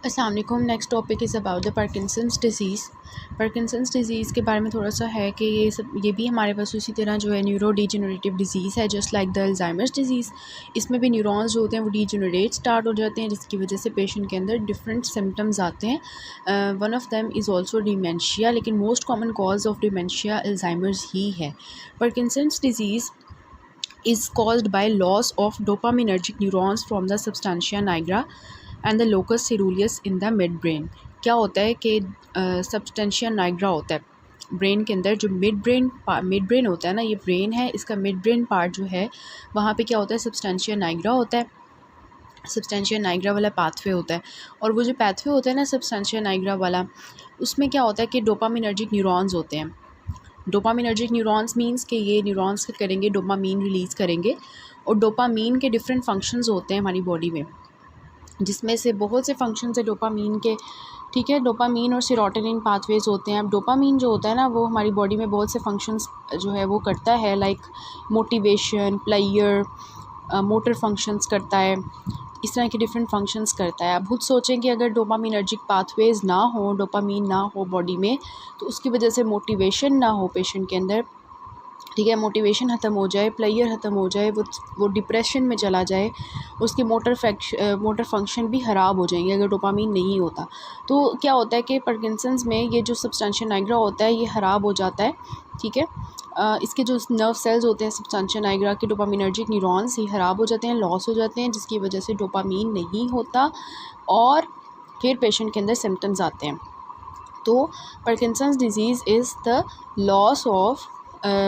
अस्सलाम वालेकुम। Next topic is about the Parkinson's disease. Parkinson's disease के बारे में थोड़ा सा है कि ये भी हमारे पास उसी तरह जो है न्यूरो डीजेनरेटिव डिज़ीज़ है, just like the Alzheimer's disease. इसमें भी न्यूरॉन्स जो होते हैं वो डीजेनरेट स्टार्ट हो जाते हैं, जिसकी वजह से पेशेंट के अंदर डिफरेंट सिम्टम्स आते हैं। One of them is also dementia, लेकिन most common cause of dementia Alzheimer's ही है। Parkinson's disease is caused by loss of dopaminergic neurons from the substantia nigra and the locus ceruleus in the midbrain। क्या होता है कि substantia nigra होता है brain के अंदर, जो मिड ब्रेन होता है ना, ये ब्रेन है, इसका मिड ब्रेन पार्ट जो है वहाँ पे क्या होता है, सबस्टेंशिया नाइग्रा होता है। सबस्टेंशिया नाइग्रा वाला पाथवे होता है, और वो जो पाथवे होता है ना सबस्टेंशिया नाइग्रा वाला, उसमें क्या होता है कि डोपामिनर्जिक न्यूरॉन्स होते हैं। डोपामिनर्जिक न्यूरॉन्स मींस कि ये न्यूरॉन्स क्या करेंगे, डोपामीन रिलीज़ करेंगे। और डोपामीन के डिफरेंट फंक्शंस होते हैं हमारी बॉडी में, जिसमें से बहुत से फंक्शंस है डोपामीन के, ठीक है। डोपामीन और सेरोटोनिन पाथवेज होते हैं। अब डोपामीन जो होता है ना, वो हमारी बॉडी में बहुत से फंक्शंस जो है वो करता है, like motivation, player, motor functions करता है, इस तरह के डिफरेंट फंक्शंस करता है। आप खुद सोचें कि अगर डोपामिनर्जिक पाथवेज ना हो, डोपामीन ना हो बॉडी में, तो उसकी वजह से मोटिवेशन ना हो पेशेंट के अंदर, ठीक है, मोटिवेशन ख़त्म हो जाए, प्लेयर ख़त्म हो जाए, वो डिप्रेशन में चला जाए, उसकी मोटर फंक्शन भी ख़राब हो जाएंगे अगर डोपामीन नहीं होता। तो क्या होता है कि पार्किंसंस में ये जो सबस्टेंशिया नाइग्रा होता है ये ख़राब हो जाता है, ठीक है। इसके जो नर्व सेल्स होते हैं सबस्टेंशिया नाइग्रा के, डोपामिनर्जिक न्यूरॉन्स, ये ख़राब हो जाते हैं, लॉस हो जाते हैं, जिसकी वजह से डोपामीन नहीं होता और फिर पेशेंट के अंदर सिम्टम्स आते हैं। तो Parkinson's disease is the loss of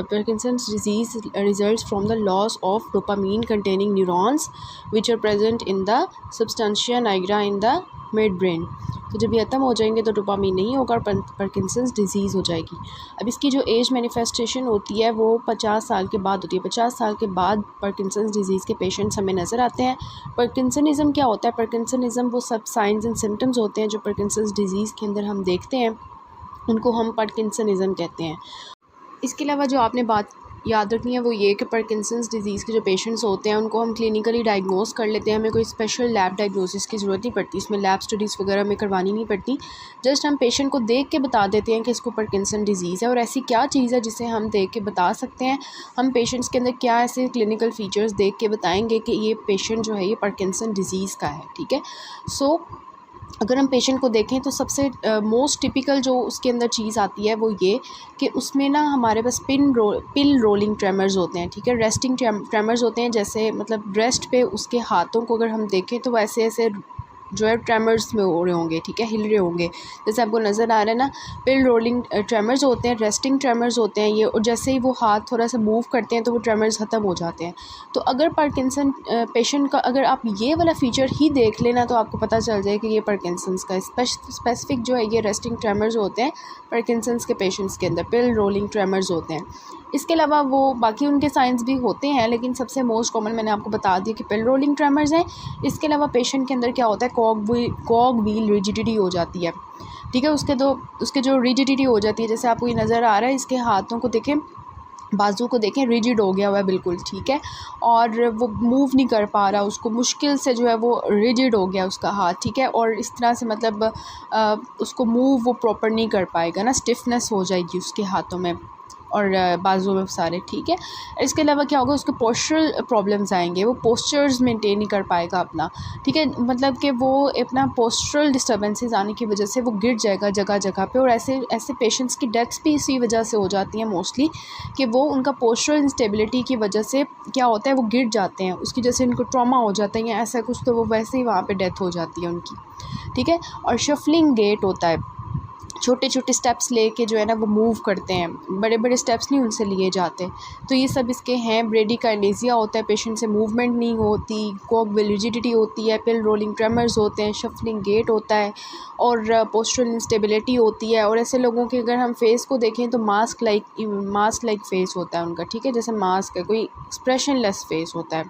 Parkinson's disease results from the loss of dopamine containing neurons which are present in the substantia nigra in the midbrain। तो जब ये ख़त्म हो जाएंगे तो डोपामीन नहीं होगा और पार्किंसंस डिज़ीज़ हो जाएगी। अब इसकी जो एज मैनिफेस्टेशन होती है वो 50 साल के बाद होती है। 50 साल के बाद पार्किंसंस डिज़ीज़ के पेशेंट्स हमें नज़र आते हैं। पार्किंसनिज़म क्या होता है? पार्किंसनिज़म वो सब साइंस एंड सिम्टम्स होते हैं जो पार्किंसंस डिज़ीज़ के अंदर हम देखते हैं, उनको हम पार्किंसनिज़म कहते हैं। इसके अलावा जो आपने बात याद रखनी है वो ये कि पार्किंसंस डिज़ीज़ के जो पेशेंट्स होते हैं उनको हम क्लिनिकली डायग्नोस कर लेते हैं, हमें कोई स्पेशल लैब डायग्नोसिस की ज़रूरत नहीं पड़ती, इसमें लैब स्टडीज़ वगैरह हमें करवानी नहीं पड़ती। जस्ट हम पेशेंट को देख के बता देते हैं कि इसको पार्किंसन डिज़ीज़ है, और ऐसी क्या चीज़ है जिसे हम देख के बता सकते हैं। हम पेशेंट्स के अंदर क्या ऐसे क्लिनिकल फ़ीचर्स देख के बताएँगे कि ये पेशेंट जो है ये पार्किंसन डिज़ीज़ का है, ठीक है। सो अगर हम पेशेंट को देखें तो सबसे मोस्ट टिपिकल जो उसके अंदर चीज़ आती है वो ये कि उसमें ना हमारे पास पिल रोलिंग ट्रेमर्स होते हैं, ठीक है। रेस्टिंग ट्रेमर्स होते हैं, जैसे मतलब रेस्ट पे उसके हाथों को अगर हम देखें तो वैसे ऐसे जो है ट्रेमर्स में हो रहे होंगे, ठीक है, हिल रहे होंगे, जैसे आपको नज़र आ रहा है ना। पिल रोलिंग ट्रेमर्स होते हैं, रेस्टिंग ट्रेमर्स होते हैं ये, और जैसे ही वो हाथ थोड़ा सा मूव करते हैं तो वो ट्रेमर्स ख़त्म हो जाते हैं। तो अगर पार्किंसन पेशेंट का अगर आप ये वाला फ़ीचर ही देख लेना तो आपको पता चल जाए कि ये पार्किंसंस का स्पेसिफिक जो है ये रेस्टिंग ट्रेमर्स होते हैं पार्किंसंस के पेशेंट्स के अंदर, पिल रोलिंग ट्रेमर्स होते हैं। इसके अलावा वो बाकी उनके साइंस भी होते हैं, लेकिन सबसे मोस्ट कॉमन मैंने आपको बता दिया कि पिल रोलिंग ट्रेमर्स हैं। इसके अलावा पेशेंट के अंदर क्या होता है, कॉग व्हील रिजिडिटी हो जाती है, ठीक है। उसके जो रिजिडिटी हो जाती है, जैसे आपको ये नज़र आ रहा है, इसके हाथों को देखें, बाजू को देखें, रिजिड हो गया हुआ है बिल्कुल, ठीक है, और वो मूव नहीं कर पा रहा, उसको मुश्किल से जो है वो रिजिड हो गया उसका हाथ, ठीक है। और इस तरह से मतलब उसको मूव वो प्रॉपर नहीं कर पाएगा ना, स्टिफनेस हो जाएगी उसके हाथों में और बाजू में सारे, ठीक है। इसके अलावा क्या होगा, उसके पोस्चरल प्रॉब्लम्स आएंगे, वो पोस्चर्स मेंटेन नहीं कर पाएगा अपना, ठीक है। मतलब कि वो अपना पोस्चरल डिस्टर्बेंसेस आने की वजह से वो गिर जाएगा जगह जगह पे, और ऐसे पेशेंट्स की डेथ्स भी इसी वजह से हो जाती हैं मोस्टली, कि वो उनका पोस्चरल इंस्टेबिलिटी की वजह से क्या होता है वो गिर जाते हैं, उसकी जैसे उनको ट्रॉमा हो जाता है या ऐसा कुछ, तो वो वैसे ही वहाँ पर डेथ हो जाती है उनकी, ठीक है। और शफलिंग गेट होता है, छोटे छोटे स्टेप्स लेके जो है ना वो मूव करते हैं, बड़े बड़े स्टेप्स नहीं उनसे लिए जाते। तो ये सब इसके हैं। ब्रेडिकाइनेसिया होता है, पेशेंट से मूवमेंट नहीं होती, कॉग व्हील रिजिडिटी होती है, पिल रोलिंग ट्रेमर्स होते हैं, शफलिंग गेट होता है, और पोस्चरल इंस्टेबिलिटी होती है। और ऐसे लोगों के अगर हम फेस को देखें तो मास्क लाइक फेस होता है उनका, ठीक है, जैसे मास्क है, कोई एक्सप्रेशन लेस फेस होता है,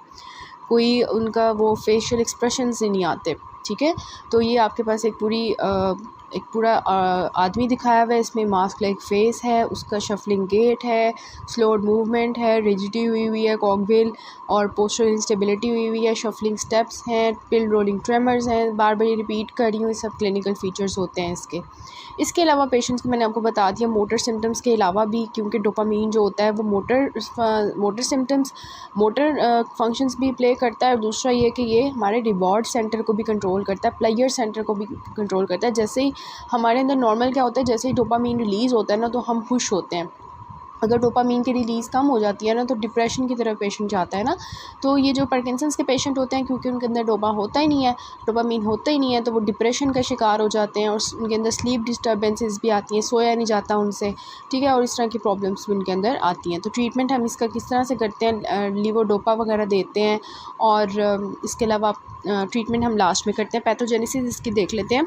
कोई उनका वो फेशियल एक्सप्रेशंस ही नहीं आते, ठीक है। तो ये आपके पास एक पूरी एक पूरा आदमी दिखाया हुआ है, इसमें मास्क लाइक फेस है, उसका शफलिंग गेट है, स्लोड मूवमेंट है, रिजिडिटी हुई हुई है, कॉकविल और पोस्चरल इंस्टेबिलिटी हुई हुई है, शफलिंग स्टेप्स हैं, पिल रोलिंग ट्रेमर्स हैं, बार बार रिपीट कर रही हूँ, ये सब क्लिनिकल फीचर्स होते हैं इसके। इसके अलावा पेशेंट्स को मैंने आपको बता दिया मोटर सिम्टम्स के अलावा भी, क्योंकि डोपामीन जो होता है वो मोटर सिम्टम्स मोटर फंक्शंस भी प्ले करता है, और दूसरा ये कि ये हमारे रिवॉर्ड सेंटर को भी कंट्रोल करता है, प्लेयर सेंटर को भी कंट्रोल करता है। जैसे ही हमारे अंदर नॉर्मल क्या होता है, जैसे ही डोपामीन रिलीज़ होता है ना तो हम खुश होते हैं। अगर डोपामीन की रिलीज़ कम हो जाती है ना तो डिप्रेशन की तरफ पेशेंट जाता है ना। तो ये जो पार्किंसंस के पेशेंट होते हैं, क्योंकि उनके अंदर डोपामीन होता ही नहीं है, तो वो डिप्रेशन का शिकार हो जाते हैं और उनके अंदर स्लीप डिस्टर्बेंसेस भी आती हैं, सोया नहीं जाता उनसे, ठीक है, और इस तरह की प्रॉब्लम्स भी उनके अंदर आती हैं। तो ट्रीटमेंट हम इसका किस तरह से करते हैं, लीवोडोपा वगैरह देते हैं, और इसके अलावा ट्रीटमेंट हम लास्ट में करते हैं। पैथोजेनेसिस इसकी देख लेते हैं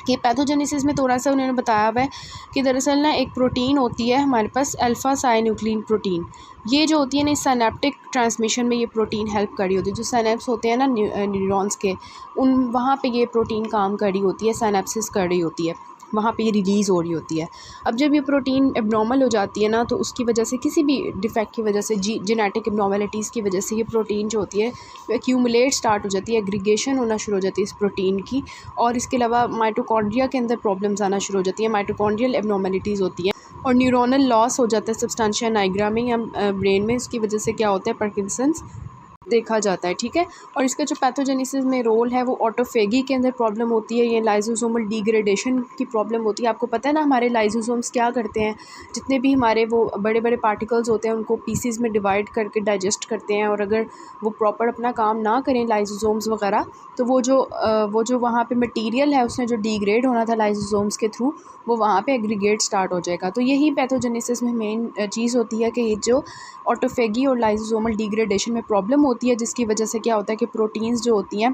कि पैथोजेनेसिस में थोड़ा सा उन्होंने बताया हुआ है कि दरअसल ना एक प्रोटीन होती है हमारे पास, अल्फ़ा साइनुक्लिन प्रोटीन। ये जो होती है ना, सिनेप्टिक ट्रांसमिशन में ये प्रोटीन हेल्प कर रही होती है। जो सिनेप्स होते हैं ना न्यूरॉन्स के, वहाँ पे ये प्रोटीन काम कर रही होती है, सिनेप्सिस कर रही होती है, वहाँ पे ये रिलीज़ हो रही होती है। अब जब ये प्रोटीन एबनॉर्मल हो जाती है ना, तो उसकी वजह से, किसी भी डिफेक्ट की वजह से, जेनेटिक एबनॉर्मेलिटीज़ की वजह से ये प्रोटीन जो होती है वो एक्यूमुलेट स्टार्ट हो जाती है, एग्रीगेशन होना शुरू हो जाती है इस प्रोटीन की। और इसके अलावा माइटोकॉन्ड्रिया के अंदर प्रॉब्लम्स आना शुरू हो जाती है, माइटोकॉन्ड्रियल एबनॉर्मेलिटीज़ होती हैं, और न्यूरोनल लॉस हो जाता है सब्सटेंशिया नाइग्रा में या ब्रेन में। इसकी वजह से क्या होता है, पार्किंसंस देखा जाता है, ठीक है। और इसका जो पैथोजेनेसिस में रोल है वो ऑटोफेगी के अंदर प्रॉब्लम होती है, ये लाइसोसोमल डिग्रेडेशन की प्रॉब्लम होती है। आपको पता है ना हमारे लाइसोसोम्स क्या करते हैं, जितने भी हमारे वो बड़े बड़े पार्टिकल्स होते हैं उनको पीसीज में डिवाइड करके डाइजेस्ट करते हैं, और अगर वो प्रॉपर अपना काम ना करें लाइसोसोम्स वगैरह, तो वो जो वहाँ पे मटेरियल है उसने जो डिग्रेड होना था लाइसोसोम्स के थ्रू, वो वहाँ पे एग्रीगेट स्टार्ट हो जाएगा। तो यही पैथोजेनेसिस में मेन चीज़ होती है कि ये जो ऑटोफेगी और लाइसोसोमल डिग्रेडेशन में प्रॉब्लम होती है, जिसकी वजह से क्या होता है कि प्रोटीन्स जो होती हैं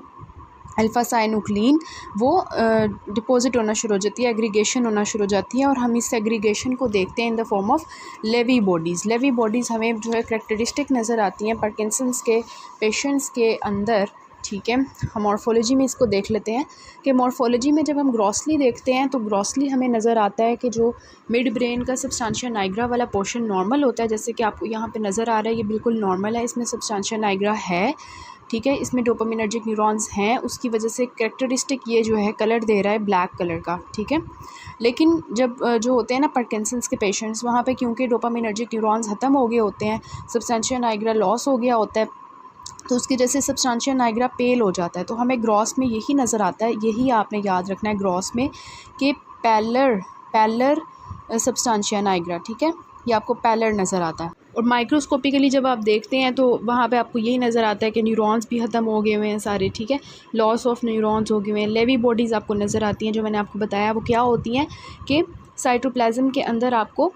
अल्फ़ा साइनुक्लिन वो डिपॉजिट होना शुरू हो जाती है, एग्रीगेशन होना शुरू हो जाती है, और हम इस एग्रीगेशन को देखते हैं in the form of Lewy bodies. Lewy bodies हमें जो है करैक्टरिस्टिक नज़र आती हैं पार्किंसंस के पेशेंट्स के अंदर, ठीक है। हम मॉर्फोलॉजी में इसको देख लेते हैं कि मॉर्फोलॉजी में जब हम ग्रॉसली देखते हैं तो ग्रॉसली हमें नज़र आता है कि जो मिड ब्रेन का सब्सटेंशिया नाइग्रा वाला पोर्शन नॉर्मल होता है, जैसे कि आपको यहाँ पे नज़र आ रहा है, ये बिल्कुल नॉर्मल है, इसमें सब्सटेंशिया नाइग्रा है, ठीक है, इसमें डोपामिनर्जिक न्यूरॉन्स हैं, उसकी वजह से कैरेक्टरिस्टिक ये जो है कलर दे रहा है ब्लैक कलर का, ठीक है। लेकिन जब जो होते हैं ना पार्किंसंस के पेशेंट्स, वहाँ पे क्योंकि डोपामिनर्जिक न्यूरॉन्स ख़त्म हो गए होते हैं, सब्सटेंशिया नाइग्रा लॉस हो गया होता है, तो उसकी वजह से सब्सटेंशिया नाइग्रा पेल हो जाता है। तो हमें ग्रॉस में यही नज़र आता है, यही आपने याद रखना है ग्रॉस में कि पैलर सब्सटेंशिया नाइग्रा, ठीक है, ये आपको पैलर नज़र आता है। और माइक्रोस्कोपिकली जब आप देखते हैं तो वहाँ पे आपको यही नज़र आता है कि न्यूरॉन्स भी ख़त्म हो गए हुए हैं सारे, ठीक है, लॉस ऑफ न्यूरॉन्स हो गए हुए हैं। लेवी बॉडीज़ आपको नज़र आती हैं, जो मैंने आपको बताया वो क्या होती हैं कि साइटोप्लाज्म के अंदर आपको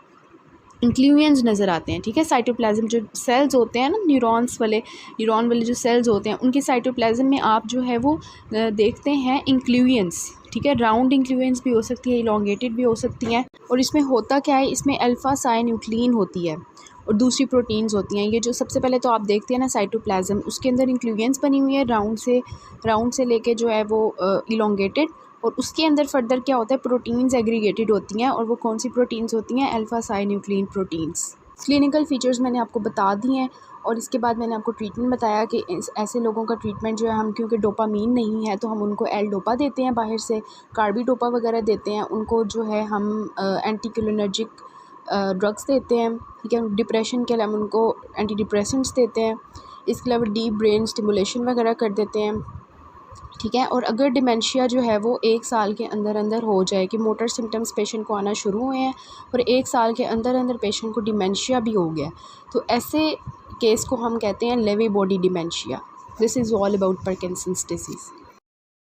इंक्लूजन्स नज़र आते हैं, ठीक है। साइटोप्लाज्म जो सेल्स होते हैं ना, न्यूरॉन वाले जो सेल्स होते हैं, उनके साइटोप्लाज्म में आप जो है वो देखते हैं इंक्लूजन्स, ठीक है। राउंड इंक्लूजन्स भी हो सकती है, इलोंगेटेड भी हो सकती हैं। और इसमें होता क्या है, इसमें अल्फ़ा साइनुक्लिन होती है और दूसरी प्रोटीन्स होती हैं। ये जो सबसे पहले तो आप देखते हैं ना साइटोप्लाज्म, उसके अंदर इंक्लूजन्स बनी हुई है, राउंड से लेके जो है वो इलोंगेटेड, और उसके अंदर फर्दर क्या होता है, प्रोटीन्स एग्रीगेटेड होती हैं, और वो कौन सी प्रोटीन्स होती हैं, अल्फ़ा साइनुक्लिन प्रोटीन्स। क्लिनिकल फ़ीचर्स मैंने आपको बता दिए हैं, और इसके बाद मैंने आपको ट्रीटमेंट बताया कि ऐसे लोगों का ट्रीटमेंट जो है, हम क्योंकि डोपामीन नहीं है तो हम उनको एल-डोपा देते हैं, बाहर से कार्बिडोपा वगैरह देते हैं उनको, जो है हम एंटीकोलिनर्जिक ड्रग्स देते हैं, ठीक है। डिप्रेशन के लिए हम उनको एंटी डिप्रेसेंट्स देते हैं, इसके अलावा डीप ब्रेन स्टिमुलेशन वगैरह कर देते हैं, ठीक है। और अगर डिमेंशिया जो है वो 1 साल के अंदर हो जाए, कि मोटर सिम्टम्स पेशेंट को आना शुरू हुए हैं और 1 साल के अंदर पेशेंट को डिमेंशिया भी हो गया, तो ऐसे केस को हम कहते हैं Lewy body dementia. This is all about Parkinson's disease.